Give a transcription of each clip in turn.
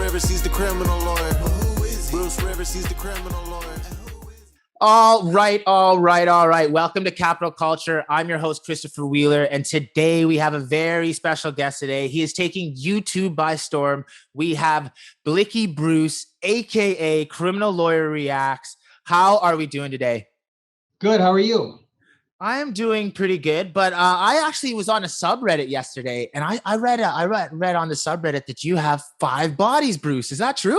Rivers, he's the criminal lawyer. Bruce Rivers, he's the criminal lawyer. All right. Welcome to Capital Culture. I'm your host, Christopher Wheeler, and today we have a very special guest today. He is taking YouTube by storm. We have Blicky Bruce, aka Criminal Lawyer Reacts. How are we doing today? Good. How are you? I am doing pretty good, but I actually was on a subreddit yesterday, and I read on the subreddit that you have 5 bodies, Bruce. Is that true?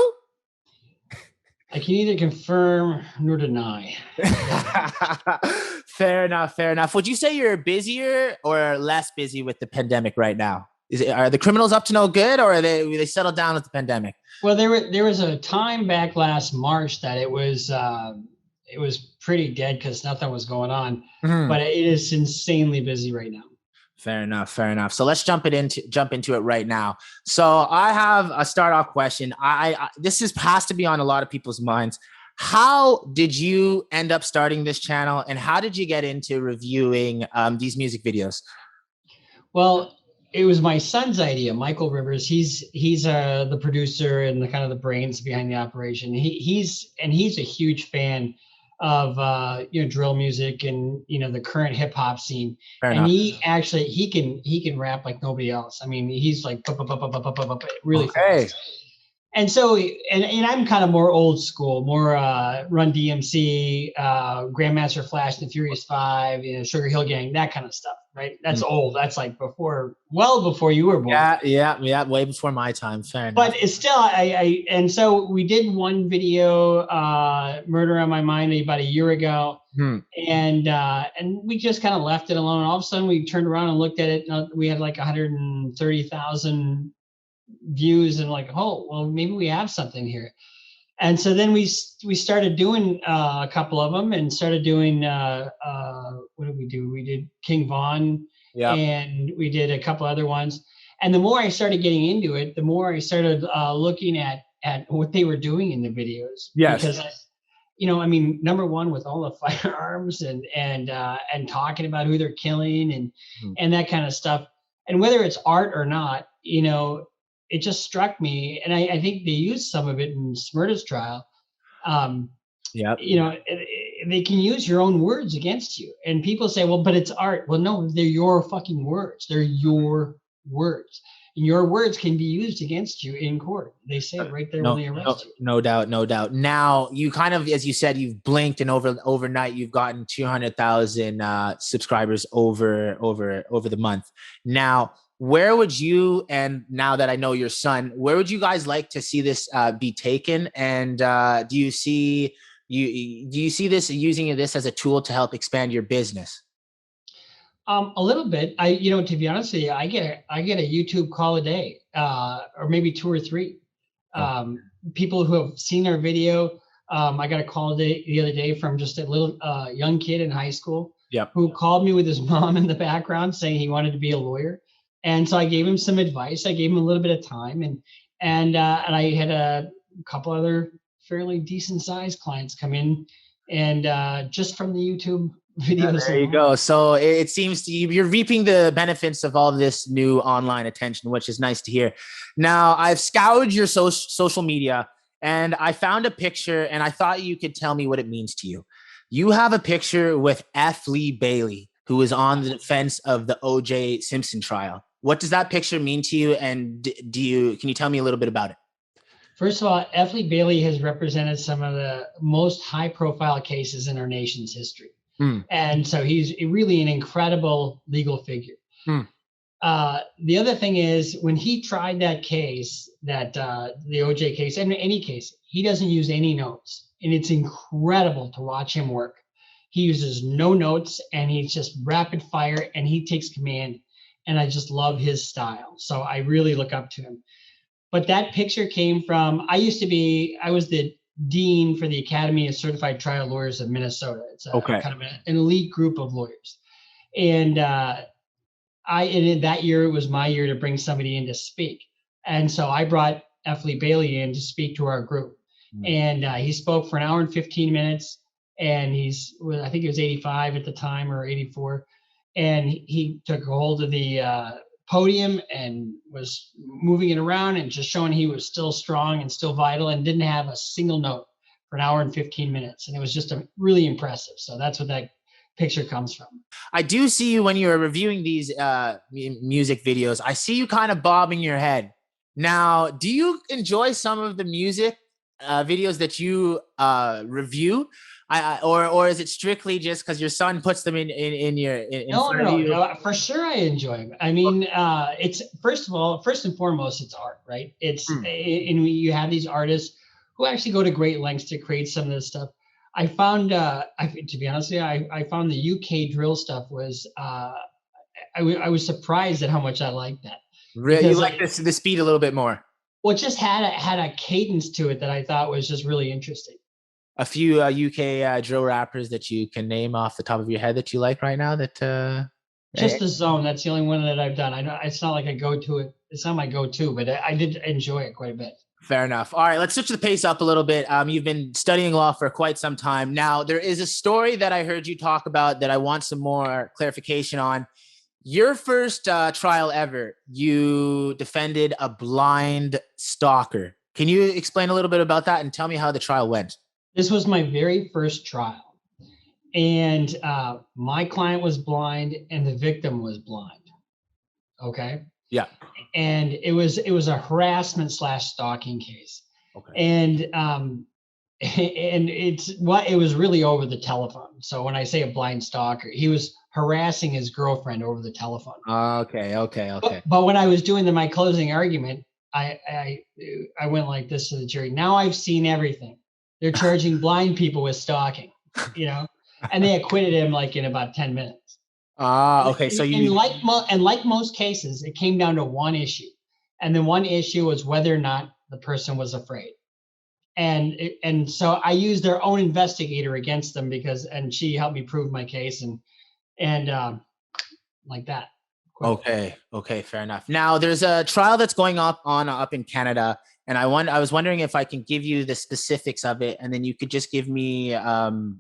I can neither confirm nor deny. Fair enough. Would you say you're busier or less busy with the pandemic right now? Are the criminals up to no good, or are they settled down with the pandemic? Well, there was a time back last March that it was pretty dead because nothing was going on. Mm-hmm. But it is insanely busy right now. Fair enough. So let's jump into it right now. So I have a start off question. This has to be on a lot of people's minds. How did you end up starting this channel, and how did you get into reviewing these music videos? Well, it was my son's idea, Michael Rivers. He's the producer and the kind of the brains behind the operation. He's a huge fan of drill music and the current hip hop scene. Fair enough. He can rap like nobody else. I mean, he's like really fast. And so and I'm kind of more old school, more Run DMC, Grandmaster Flash and the Furious Five, Sugar Hill Gang, that kind of stuff, right? That's old. That's like well before you were born. Yeah, way before my time. Fair enough. But it's still and so we did one video, Murder on My Mind, about a year ago, and we just kind of left it alone. All of a sudden, we turned around and looked at it. And we had like 130,000 views, and like, oh, well, maybe we have something here. And so then we started doing a couple of them, and started doing what did we do? We did King Von, and we did a couple other ones. And the more I started getting into it, the more I started looking at what they were doing in the videos. Yes. Because I mean, number one, with all the firearms and talking about who they're killing and that kind of stuff, and whether it's art or not, it just struck me, and I think they used some of it in Smyrna's trial. They can use your own words against you, and people say, "Well, but it's art." Well, no, they're your fucking words. They're your words, and your words can be used against you in court. They say it right there when they arrest you. No doubt. Now, you kind of, as you said, you've blinked, and overnight you've gotten 200,000 subscribers over the month. Now, where would you, and now that I know your son, where would you guys like to see this be taken? And do you see this using this as a tool to help expand your business? A little bit. To be honest with you, I get a YouTube call a day, or maybe 2 or 3. People who have seen our video. I got a call the other day from just a little young kid in high school. Yep. Who called me with his mom in the background saying he wanted to be a lawyer. And so I gave him some advice. I gave him a little bit of time, and I had a couple other fairly decent sized clients come in, and just from the YouTube videos. There you go. So it seems you're reaping the benefits of all this new online attention, which is nice to hear. Now, I've scoured your social media, and I found a picture, and I thought you could tell me what it means to you. You have a picture with F. Lee Bailey, who was on the defense of the O.J. Simpson trial. What does that picture mean to you, and can you tell me a little bit about it? First of all, F. Lee Bailey has represented some of the most high-profile cases in our nation's history. And so he's really an incredible legal figure. The other thing is, when he tried that case, the O.J. case, and any case, he doesn't use any notes. And it's incredible to watch him work. He uses no notes, and he's just rapid fire, and he takes command. And I just love his style. So I really look up to him. But that picture came from, I was the dean for the Academy of Certified Trial Lawyers of Minnesota. It's kind of an elite group of lawyers. And that year, it was my year to bring somebody in to speak. And so I brought F. Lee Bailey in to speak to our group. And he spoke for an hour and 15 minutes. And I think he was 85 at the time, or 84. And he took a hold of the podium and was moving it around and just showing he was still strong and still vital and didn't have a single note for an hour and 15 minutes. And it was just really impressive. So that's what that picture comes from. I do see you when you're reviewing these music videos. I see you kind of bobbing your head. Now, do you enjoy some of the music videos that you review? Or is it strictly just because your son puts them in front of you? No, for sure I enjoy them. I mean, it's first and foremost, it's art, right? It's and you have these artists who actually go to great lengths to create some of this stuff. I found, to be honest with you, I found the UK drill stuff was, I was surprised at how much I liked that. Really, you like the speed a little bit more. Well, it just had a cadence to it that I thought was just really interesting. A few UK drill rappers that you can name off the top of your head that you like right now? That just the Zone. That's the only one that I've done. I know it's not like I go to it. It's not my go-to, but I did enjoy it quite a bit. Fair enough. All right, let's switch the pace up a little bit. You've been studying law for quite some time now. There is a story that I heard you talk about that I want some more clarification on. Your first trial ever, you defended a blind stalker. Can you explain a little bit about that and tell me how the trial went? This was my very first trial, and my client was blind and the victim was blind. Okay. Yeah. And it was a harassment / stalking case. Okay. And it was really over the telephone. So when I say a blind stalker, he was harassing his girlfriend over the telephone. Okay. But when I was doing my closing argument, I went like this to the jury. Now I've seen everything. They're charging blind people with stalking, and they acquitted him like in about 10 minutes. Okay. So like most cases, it came down to one issue, and the one issue was whether or not the person was afraid. And so I used their own investigator against them and she helped me prove my case and like that. Okay, fair enough. Now there's a trial that's going up in Canada, and I was wondering if I can give you the specifics of it, and then you could just give me,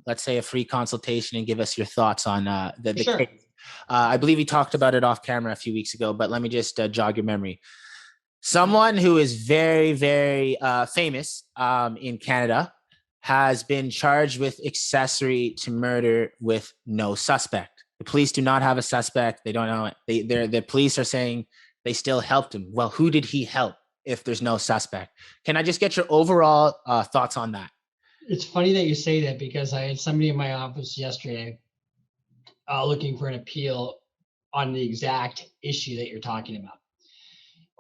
let's say, a free consultation and give us your thoughts on the Sure. case. I believe we talked about it off camera a few weeks ago, but let me just jog your memory. Someone who is very, very famous in Canada has been charged with accessory to murder with no suspect. The police do not have a suspect. They don't know it. The police are saying they still helped him. Well, who did he help if there's no suspect? Can I just get your overall thoughts on that? It's funny that you say that because I had somebody in my office yesterday looking for an appeal on the exact issue that you're talking about.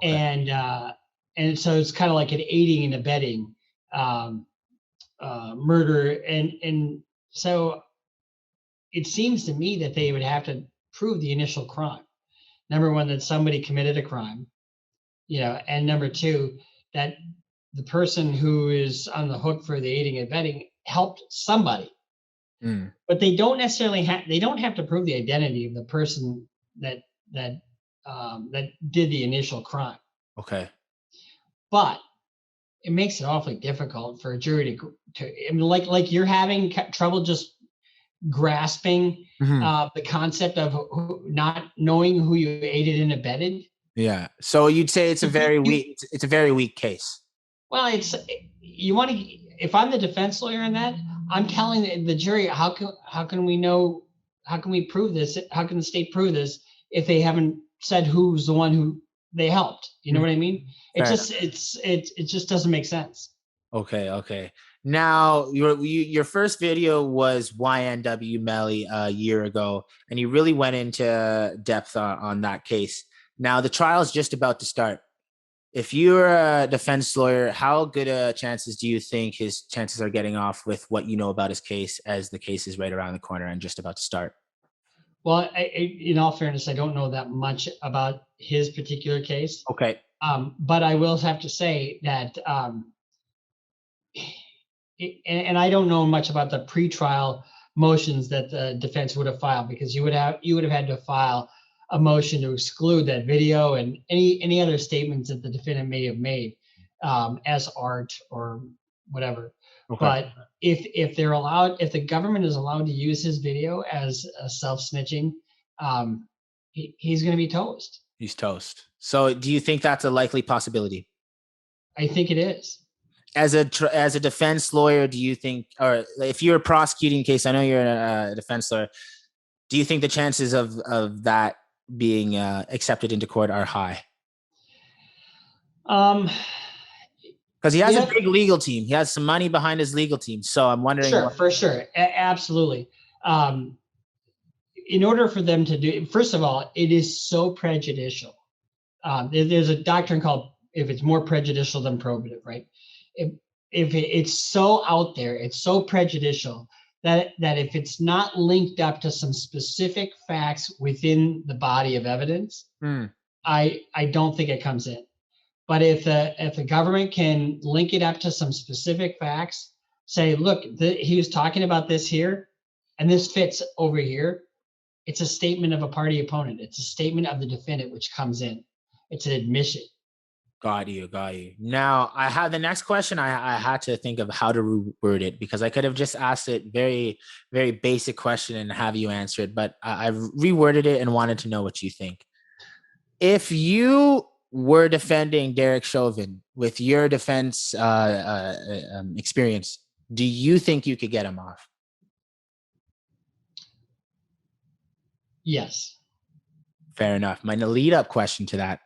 Okay. And so it's kind of like an aiding and abetting murder. And so it seems to me that they would have to prove the initial crime. Number one, that somebody committed a crime, and number two, that the person who is on the hook for the aiding and abetting helped somebody. But they don't necessarily have to prove the identity of the person that did the initial crime. Okay. But it makes it awfully difficult for a jury to I mean, like you're having trouble just grasping the concept of not knowing who you aided and abetted. Yeah. So you'd say it's a very weak case. Well, if I'm the defense lawyer in that, I'm telling the jury, how can we prove this? How can the state prove this if they haven't said who's the one who they helped? You know what I mean? It just doesn't make sense. Okay. Now, your first video was YNW Melly a year ago, and you really went into depth on that case. Now, the trial is just about to start. If you're a defense lawyer, how good chances do you think his chances are getting off with what you know about his case, as the case is right around the corner and just about to start? Well, in all fairness, I don't know that much about his particular case. Okay. But I will have to say that, and I don't know much about the pretrial motions that the defense would have filed, because you would have had to file a motion to exclude that video and any other statements that the defendant may have made as art or whatever. Okay. But if the government is allowed to use his video as a self-snitching, he's going to be toast. He's toast. So do you think that's a likely possibility? I think it is. As a defense lawyer, do you think, or if you're a prosecuting case, I know you're a defense lawyer, do you think the chances of that being accepted into court are high? Because he has a big legal team. He has some money behind his legal team. So I'm wondering. Sure, for sure. Absolutely. In order for them to do, first of all, it is so prejudicial. There's a doctrine called, if it's more prejudicial than probative, right? If it's so out there, it's so prejudicial that if it's not linked up to some specific facts within the body of evidence, I don't think it comes in. But if the government can link it up to some specific facts, say, look, he was talking about this here, and this fits over here, it's a statement of a party opponent. It's a statement of the defendant, which comes in. It's an admission. Got you. Now, I have the next question. I had to think of how to reword it, because I could have just asked it very, very basic question and have you answer it, but I've reworded it and wanted to know what you think. If you were defending Derek Chauvin with your defense experience, do you think you could get him off? Yes. Fair enough. My lead-up question to that: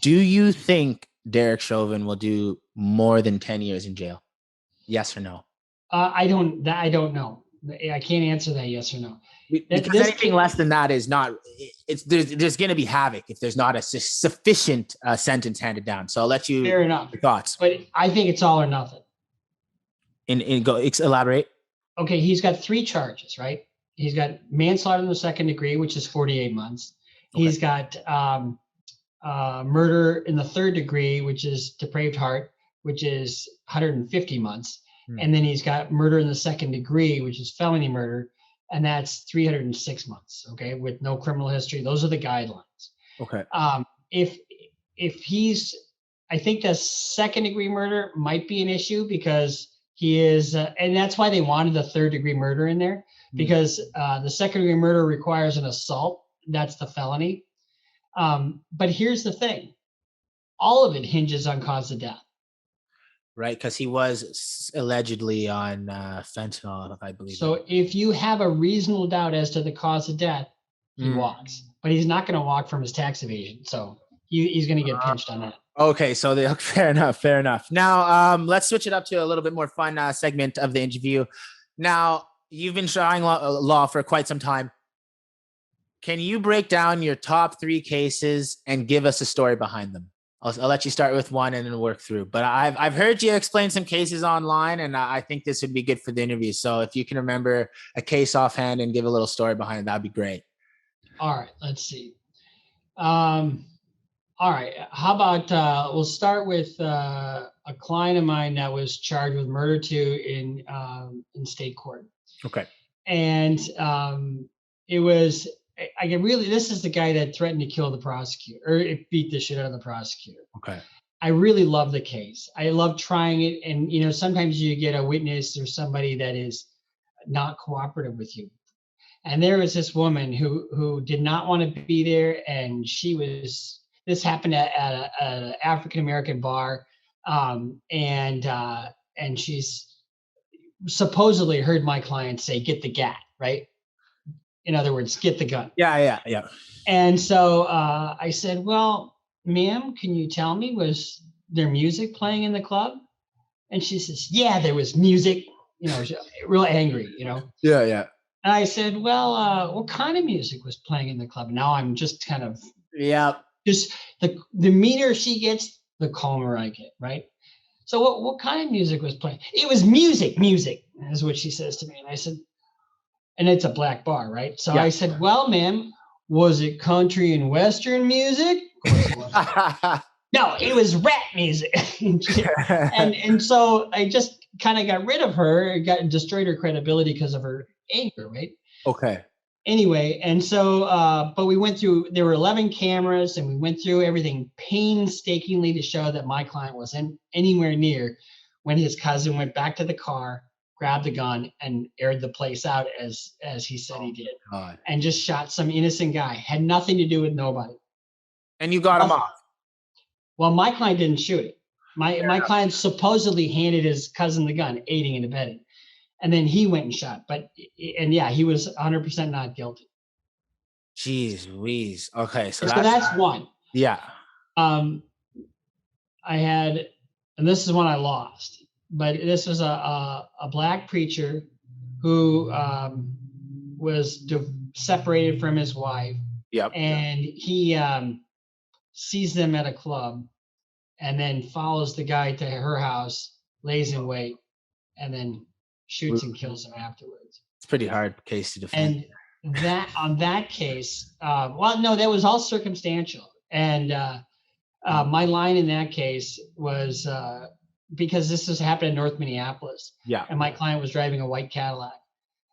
do you think Derek Chauvin will do more than 10 years in jail? Yes or no? I don't know. I can't answer that yes or no. Because anything less than that is not. There's going to be havoc if there's not a sufficient sentence handed down. So I'll let you. Fair enough. Your thoughts. But I think it's all or nothing. Elaborate. Okay, he's got 3 charges, right? He's got manslaughter in the second degree, which is 48 months. Okay. He's got murder in the third degree, which is depraved heart, which is 150 months. And then he's got murder in the second degree, which is felony murder, and that's 306 months. Okay, with no criminal history. Those are the guidelines. Okay. If he's, I think the second degree murder might be an issue, because he is, and that's why they wanted the third degree murder in there, because the second degree murder requires an assault. That's the felony. But here's the thing. All of it hinges on cause of death. Right, because he was allegedly on fentanyl, I believe. So if you have a reasonable doubt as to the cause of death, he walks. But he's not going to walk from his tax evasion. So he's going to get pinched on that. Okay, so fair enough. Now, let's switch it up to a little bit more fun segment of the interview. Now, you've been trying law for quite some time. Can you break down your top 3 cases and give us a story behind them? I'll let you start with one and then work through. But I've heard you explain some cases online, and I think this would be good for the interview. So if you can remember a case offhand and give a little story behind it, that'd be great. All right, let's see. All right, how about we'll start with a client of mine that was charged with murder in state court. Okay. And it was. This is the guy that threatened to kill the prosecutor, or beat the shit out of the prosecutor. Okay. I really love the case. I love trying it. And, sometimes you get a witness or somebody that is not cooperative with you. And there was this woman who did not want to be there. And this happened at an African-American bar. And she's supposedly heard my client say, "Get the gat," right? In other words, get the gun. Yeah. And so I said, "Well, ma'am, can you tell me, was there music playing in the club?" And she says, "Yeah, there was music." Real angry, Yeah. And I said, "Well, what kind of music was playing in the club?" Now I'm just kind of, just the meaner she gets, the calmer I get, right? So what kind of music was playing? "It was music, is what she says to me. And I said, and it's a black bar, right? So I said, "Well, ma'am, was it country and Western music?" Of course it was. "No, it was rap music." and so I just kind of got rid of her, destroyed her credibility because of her anger, right? Okay. Anyway, and so, but we went through, there were 11 cameras, and we went through everything painstakingly to show that my client wasn't anywhere near when his cousin went back to the car, grabbed the gun, and aired the place out as he said he did. God. And just shot some innocent guy. Had nothing to do with nobody. And you got him off. Well, my client didn't shoot it. My client supposedly handed his cousin the gun, aiding and abetting. And then he went and shot. He was 100% not guilty. Jeez Louise. Okay, so that's one. Yeah. I had, and this is one I lost, but this was a black preacher who was separated from his wife. Yep. And he sees them at a club and then follows the guy to her house, lays in wait, and then shoots and kills him afterwards. It's a pretty hard case to defend. And that case, that was all circumstantial. And my line in that case was because this has happened in North Minneapolis. Yeah. And my client was driving a white Cadillac.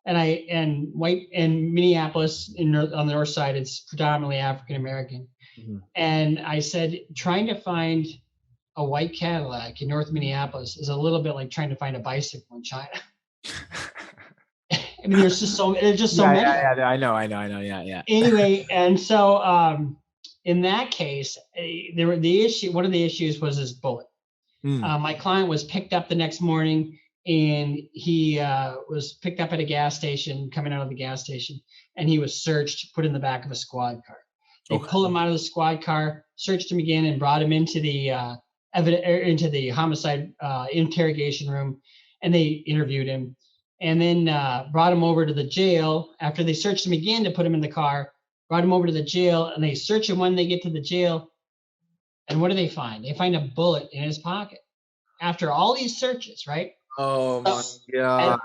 And Minneapolis on the north side, it's predominantly African American. Mm-hmm. And I said, trying to find a white Cadillac in North Minneapolis is a little bit like trying to find a bicycle in China. I mean, there's just so many. Yeah, I know. Yeah. Anyway, and so in that case, one of the issues was his bullet. My client was picked up the next morning, and he was picked up at a gas station, coming out of the gas station, and he was searched, put in the back of a squad car. They pulled him out of the squad car, searched him again, and brought him into the homicide interrogation room, and they interviewed him, and then brought him over to the jail. After they searched him again to put him in the car, brought him over to the jail, and they search him when they get to the jail. And what do they find? They find a bullet in his pocket after all these searches, right? Oh my God.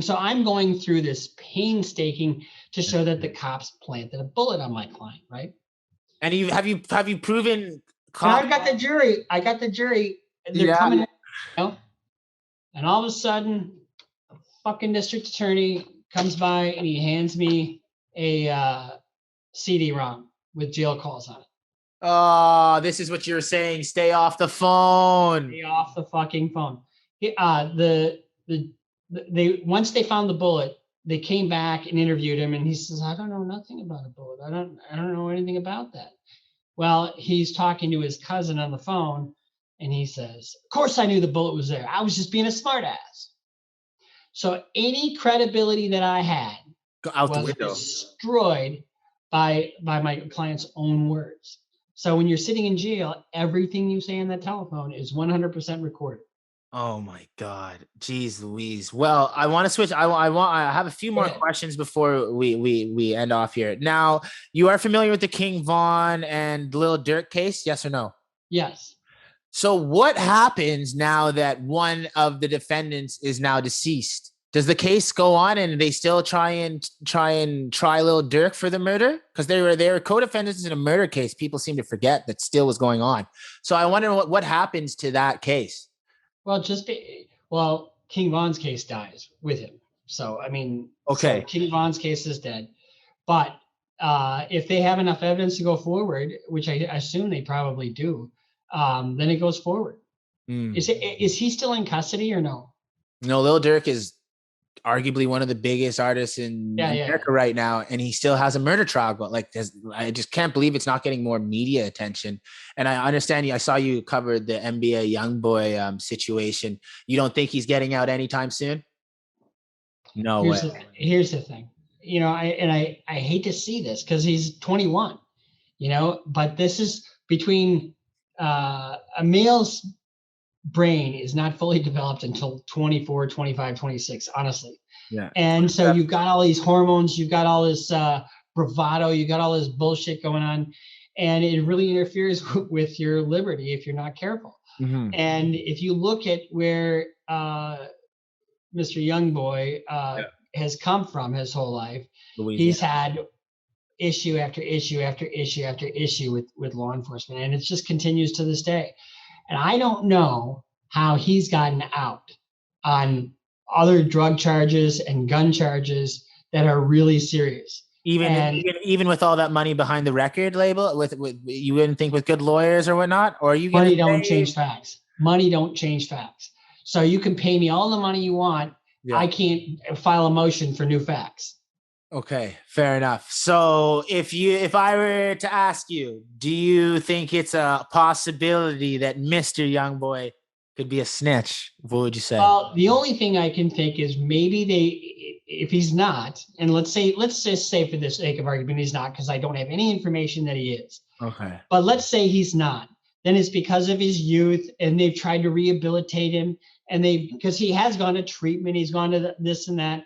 So I'm going through this painstaking to show that the cops planted a bullet on my client, right? And have you proven? I got the jury. They're coming in, and all of a sudden, a fucking district attorney comes by and he hands me a CD-ROM with jail calls on it. Oh, this is what you're saying. Stay off the phone. Stay off the fucking phone. They once they found the bullet, they came back and interviewed him, and he says, "I don't know nothing about a bullet. I don't know anything about that." Well, he's talking to his cousin on the phone, and he says, "Of course I knew the bullet was there. I was just being a smartass." So any credibility that I had was destroyed by my client's own words. So when you're sitting in jail, everything you say on that telephone is 100% recorded. Oh my God. Jeez Louise. Well, I want to switch. I have a few more questions before we end off here. Now, you are familiar with the King Von and Lil Durk case? Yes or no? Yes. So what happens now that one of the defendants is now deceased? Does the case go on and they still try Lil Durk for the murder? Because they were co-defendants in a murder case. People seem to forget that still was going on. So I wonder what happens to that case. Well, King Von's case dies with him. So, I mean, okay. So King Von's case is dead. But if they have enough evidence to go forward, which I assume they probably do, then it goes forward. Is he still in custody or no? No, Lil Durk is arguably one of the biggest artists in America right now, and he still has a murder trial. But I just can't believe it's not getting more media attention. And I understand I saw you covered the NBA YoungBoy situation. You don't think he's getting out anytime soon? No way. Here's the thing. I hate to see this because he's 21. But this is between a male's brain is not fully developed until 24, 25, 26, honestly. Yeah. And so you've got all these hormones, you've got all this bravado, you got all this bullshit going on, and it really interferes with your liberty if you're not careful. Mm-hmm. And if you look at where Mr. YoungBoy has come from his whole life, he's had issue after issue after issue after issue with law enforcement, and it just continues to this day. And I don't know how he's gotten out on other drug charges and gun charges that are really serious. Even with all that money behind the record label, with you wouldn't think with good lawyers or whatnot, or you money don't change facts. Money don't change facts. So you can pay me all the money you want. Yeah. I can't file a motion for new facts. Okay, fair enough. So if I were to ask you, do you think it's a possibility that Mr. Youngboy could be a snitch? What would you say? Well, the only thing I can think is maybe if he's not, and let's just say for the sake of argument, he's not, because I don't have any information that he is. Okay. But let's say he's not, then it's because of his youth, and they've tried to rehabilitate him, and because he has gone to treatment, he's gone to this and that.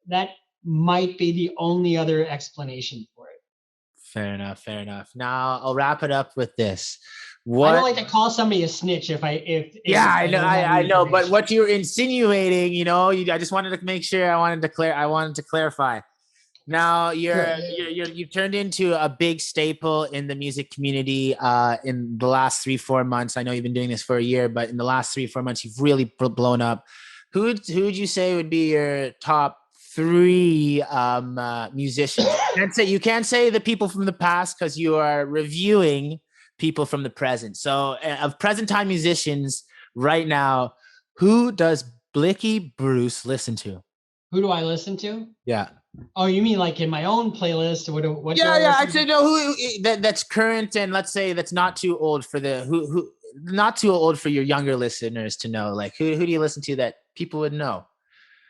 That might be the only other explanation for it. Fair enough. Fair enough. Now I'll wrap it up with this. I don't like to call somebody a snitch I know, but what you're insinuating, I just wanted to make sure. I wanted to clarify. Now you've turned into a big staple in the music community in the last 3-4 months. I know you've been doing this for a year, but in the last 3-4 months, you've really blown up. Who would you say would be your top 3 musicians? You can't say the people from the past because you are reviewing people from the present. So of present time musicians right now, who does Blicky Bruce listen to? Who do I listen to? Yeah. Oh, you mean like in my own playlist? What Yeah. I'd say no. Who that's current, and let's say that's not too old for not too old for your younger listeners to know. Like who do you listen to that people would know?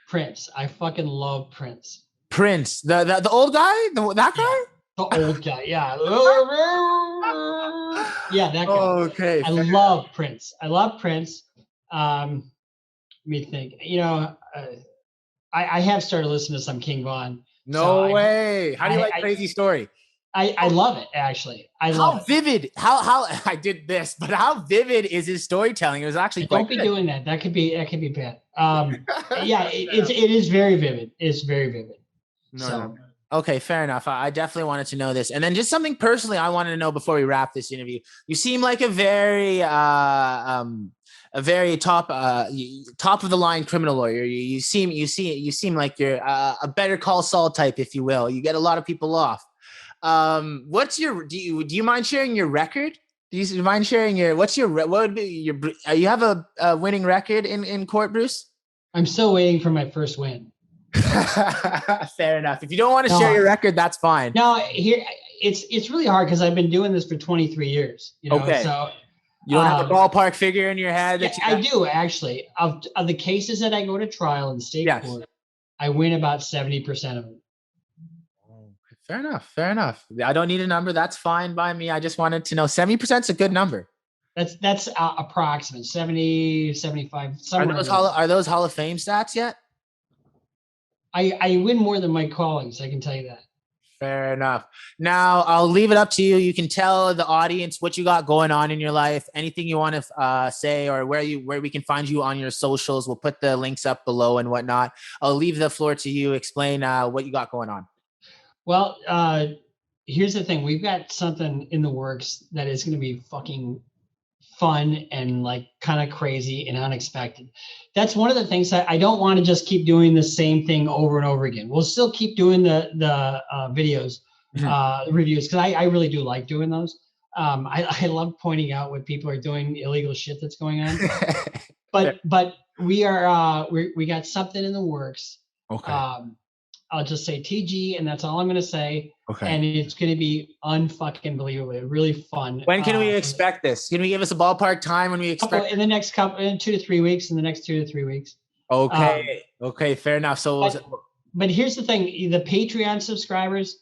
Prince. I fucking love Prince. Prince, the old guy, that guy. Yeah, the old guy, yeah. Yeah, that guy. Okay. I love Prince. Let me think. I have started listening to some King Von. No way. How do you like Crazy Story? I love it, actually. How vivid, how I did this, but how vivid is his storytelling? It was actually don't be doing that. That could be bad. Yeah, it is very vivid. It's very vivid. No. Okay, fair enough. I definitely wanted to know this. And then just something personally I wanted to know before we wrap this interview. You seem like a very top of the line criminal lawyer. You seem like you're a Better Call Saul type, if you will. You get a lot of people off. Do you mind sharing your record? Do you mind sharing what would be your, you have a winning record in court, Bruce? I'm still waiting for my first win. Fair enough. If you don't want to share your record, that's fine. No, here it's really hard because I've been doing this for 23 years. Okay. So you don't have a ballpark figure in your head? I do, actually. Of the cases that I go to trial in state court, I win about 70% of them. Fair enough. I don't need a number. That's fine by me. I just wanted to know 70% is a good number. That's approximate 70, 75. Are those Hall of Fame stats yet? I win more than my colleagues, I can tell you that. Fair enough. Now I'll leave it up to you. You can tell the audience what you got going on in your life, anything you want to say, or where we can find you on your socials. We'll put the links up below and whatnot. I'll leave the floor to you. Explain what you got going on. Well, here's the thing. We've got something in the works that is going to be fucking fun and like kind of crazy and unexpected. That's one of the things that I don't want to just keep doing the same thing over and over again. We'll still keep doing the videos, reviews, because I really do like doing those. I love pointing out what people are doing, illegal shit that's going on. but we got something in the works. Okay. I'll just say TG, and that's all I'm going to say. Okay. And it's going to be unfucking believable. Really fun. When can we expect this? Can we give us a ballpark time when we expect? In the next in 2 to 3 weeks. In the next 2 to 3 weeks. Okay. Okay. Fair enough. So, but here's the thing: the Patreon subscribers,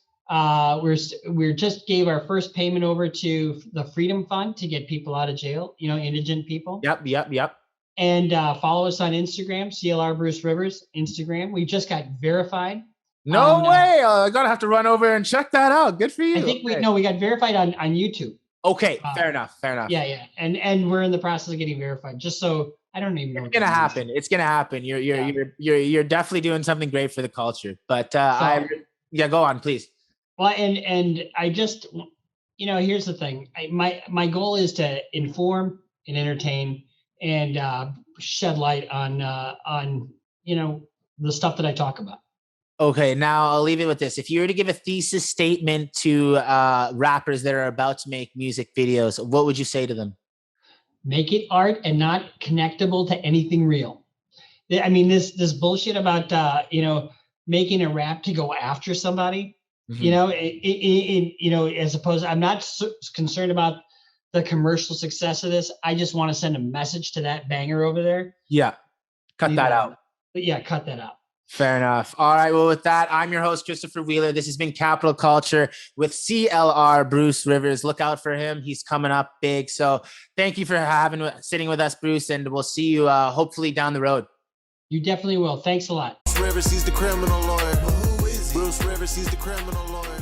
we just gave our first payment over to the Freedom Fund to get people out of jail. Indigent people. Yep. And follow us on Instagram, CLR Bruce Rivers Instagram. We just got verified. No way! I'm gonna have to run over and check that out. Good for you. I think we got verified on YouTube. Okay, fair enough. Yeah, and we're in the process of getting verified. Just so I don't even know. It's gonna happen. It's gonna happen. You're definitely doing something great for the culture. But go on, please. Well, and I just, here's the thing. My goal is to inform and entertain and shed light on the stuff that I talk about. Okay, now I'll leave it with this. If you were to give a thesis statement to rappers that are about to make music videos, what would you say to them? Make it art and not connectable to anything real. I mean, this bullshit about making a rap to go after somebody. Mhm. You know, as opposed, I'm not concerned about the commercial success of this. I just want to send a message to that banger over there. Yeah. Cut that out. But yeah, cut that out. Fair enough. All right. Well, with that, I'm your host, Christopher Wheeler. This has been Capital Culture with CLR Bruce Rivers. Look out for him. He's coming up big. So thank you for sitting with us, Bruce, and we'll see you hopefully down the road. You definitely will. Thanks a lot. Rivers, he's the criminal lawyer. Bruce Rivers, he's the criminal lawyer.